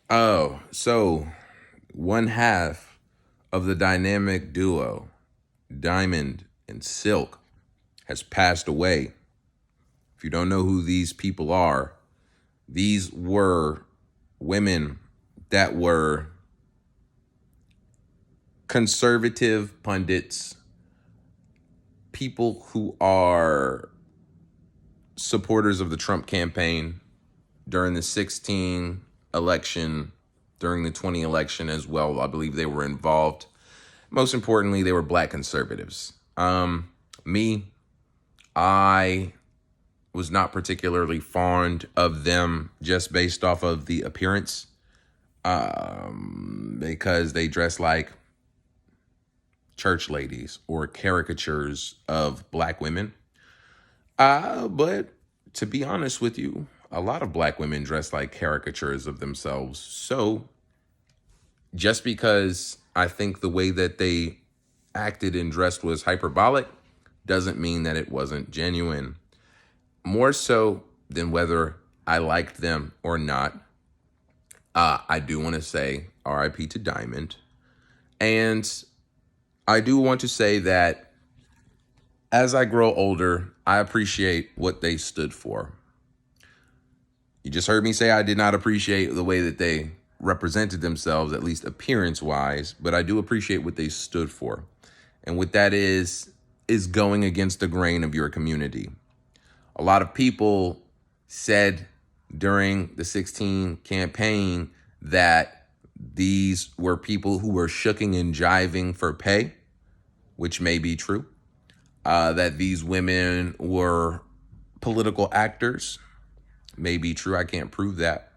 Oh, so one half of the dynamic duo, Diamond and Silk, has passed away. If you don't know who these people are, these were women that were conservative pundits, people who are supporters of the Trump campaign during the 16 election, during the 20 election as well. I believe they were involved. Most importantly, they were black conservatives. Me, I was not particularly fond of them just based off of the appearance, because they dress like church ladies or caricatures of black women. But to be honest with you, a lot of black women dress like caricatures of themselves. So just because I think the way that they acted and dressed was hyperbolic doesn't mean that it wasn't genuine. More so than whether I liked them or not, I do want to say RIP to Diamond. And I do want to say that as I grow older, I appreciate what they stood for. You just heard me say I did not appreciate the way that they represented themselves, at least appearance wise, but I do appreciate what they stood for. And what that is going against the grain of your community. A lot of people said during the 16 campaign that these were people who were shucking and jiving for pay, which may be true. That these women were political actors, may be true. I can't prove that.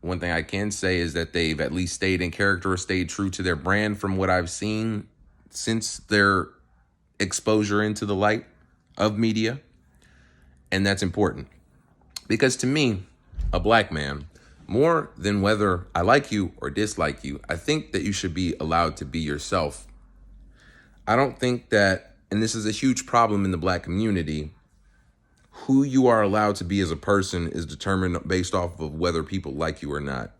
One thing I can say is that they've at least stayed in character or stayed true to their brand from what I've seen since their exposure into the light of media. And that's important because to me, a black man, more than whether I like you or dislike you, I think that you should be allowed to be yourself. I don't think that, and this is a huge problem in the black community, who you are allowed to be as a person is determined based off of whether people like you or not.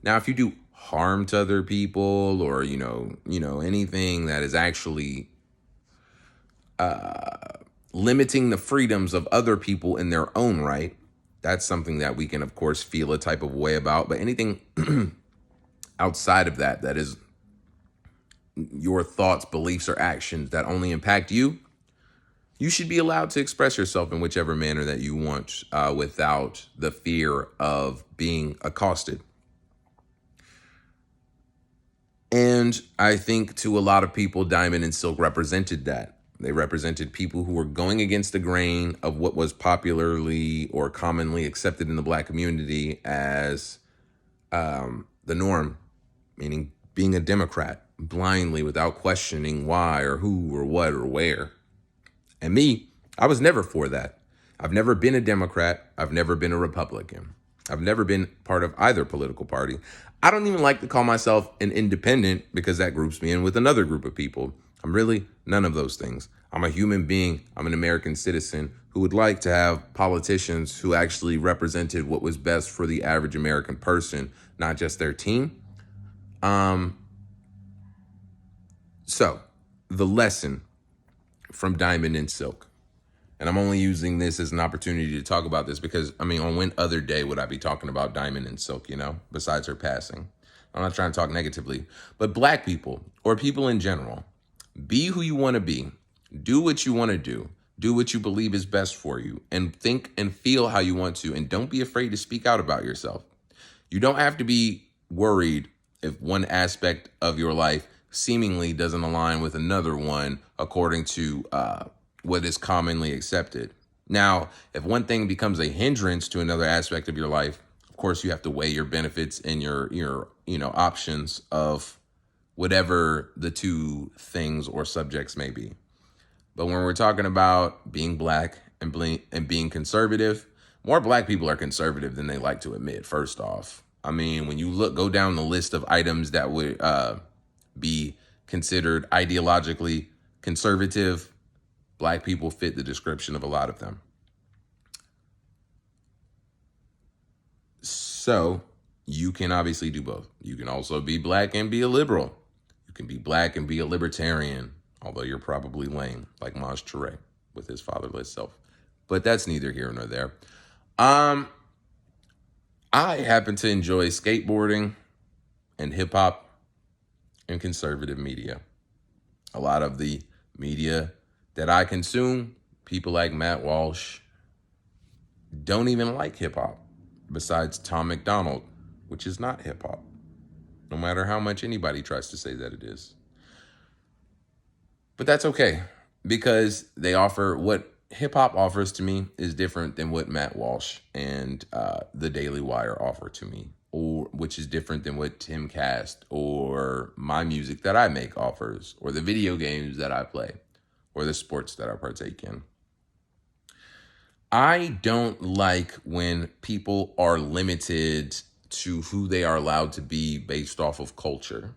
Now, if you do harm to other people or, anything that is actually limiting the freedoms of other people in their own right, that's something that we can, of course, feel a type of way about. But anything outside of that, that is your thoughts, beliefs, or actions that only impact you, you should be allowed to express yourself in whichever manner that you want, without the fear of being accosted. And I think to a lot of people, Diamond and Silk represented that. They represented people who were going against the grain of what was popularly or commonly accepted in the black community as the norm, meaning being a Democrat blindly without questioning why or who or what or where. And me, I was never for that. I've never been a Democrat. I've never been a Republican. I've never been part of either political party. I don't even like to call myself an independent because that groups me in with another group of people. I'm really none of those things. I'm a human being. I'm an American citizen who would like to have politicians who actually represented what was best for the average American person, not just their team. So the lesson from Diamond and Silk. And I'm only using this as an opportunity to talk about this because, on when other day would I be talking about Diamond and Silk, besides her passing? I'm not trying to talk negatively, but black people or people in general, be who you want to be, do what you want to do what you believe is best for you, and think and feel how you want to, and don't be afraid to speak out about yourself. You don't have to be worried if one aspect of your life seemingly doesn't align with another one according to what is commonly accepted. Now, if one thing becomes a hindrance to another aspect of your life, of course you have to weigh your benefits and your options of whatever the two things or subjects may be. But when we're talking about being black and being conservative, more black people are conservative than they like to admit, first off. When you go down the list of items that would be considered ideologically conservative, black people fit the description of a lot of them. So you can obviously do both. You can also be black and be a liberal. You can be black and be a libertarian, although you're probably lame, like Maj Touré with his fatherless self. But that's neither here nor there. Um, I happen to enjoy skateboarding and hip hop and conservative media. A lot of the media that I consume, people like Matt Walsh, don't even like hip hop, besides Tom McDonald, which is not hip hop, no matter how much anybody tries to say that it is. But that's okay, because they offer what hip hop offers to me is different than what Matt Walsh and the Daily Wire offer to me, or which is different than what Tim Cast or my music that I make offers, or the video games that I play, or the sports that I partake in. I don't like when people are limited to who they are allowed to be based off of culture.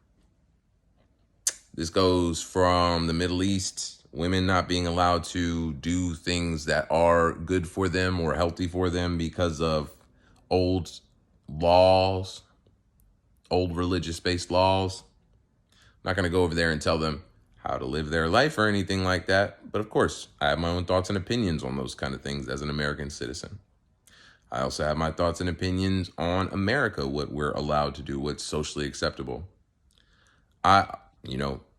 This goes from the Middle East, women not being allowed to do things that are good for them or healthy for them because of old laws, old religious-based laws. I'm not going to go over there and tell them how to live their life or anything like that. But of course, I have my own thoughts and opinions on those kind of things as an American citizen. I also have my thoughts and opinions on America, what we're allowed to do, what's socially acceptable.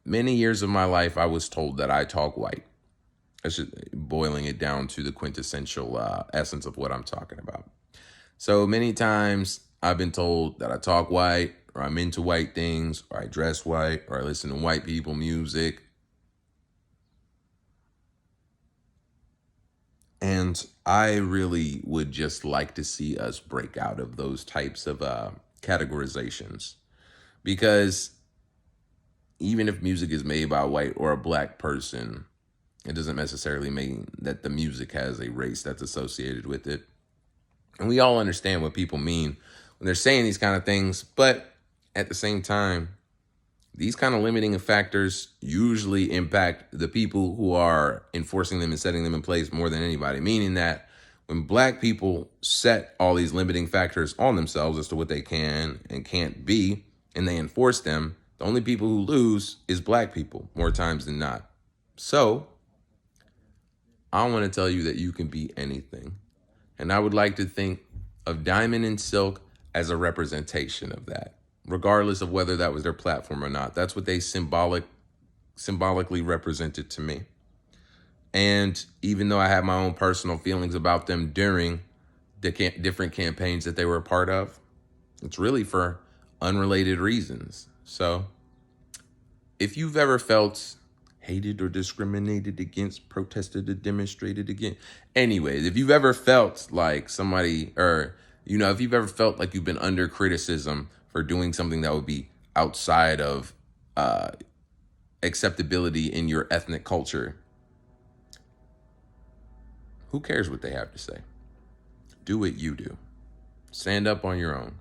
Many years of my life, I was told that I talk white. That's just boiling it down to the quintessential essence of what I'm talking about. So many times I've been told that I talk white, or I'm into white things, or I dress white, or I listen to white people music. And I really would just like to see us break out of those types of categorizations. Because even if music is made by a white or a black person, it doesn't necessarily mean that the music has a race that's associated with it. And we all understand what people mean when they're saying these kind of things. But at the same time, these kind of limiting factors usually impact the people who are enforcing them and setting them in place more than anybody. Meaning that when black people set all these limiting factors on themselves as to what they can and can't be, and they enforce them, the only people who lose is black people more times than not. So I want to tell you that you can be anything. And I would like to think of Diamond and Silk as a representation of that, regardless of whether that was their platform or not. That's what they symbolically represented to me. And even though I have my own personal feelings about them during the different campaigns that they were a part of, it's really for unrelated reasons. So if you've ever felt hated or discriminated against, protested or demonstrated against, anyways, if you've ever felt like somebody, or, if you've ever felt like you've been under criticism for doing something that would be outside of acceptability in your ethnic culture, who cares what they have to say? Do what you do. Stand up on your own.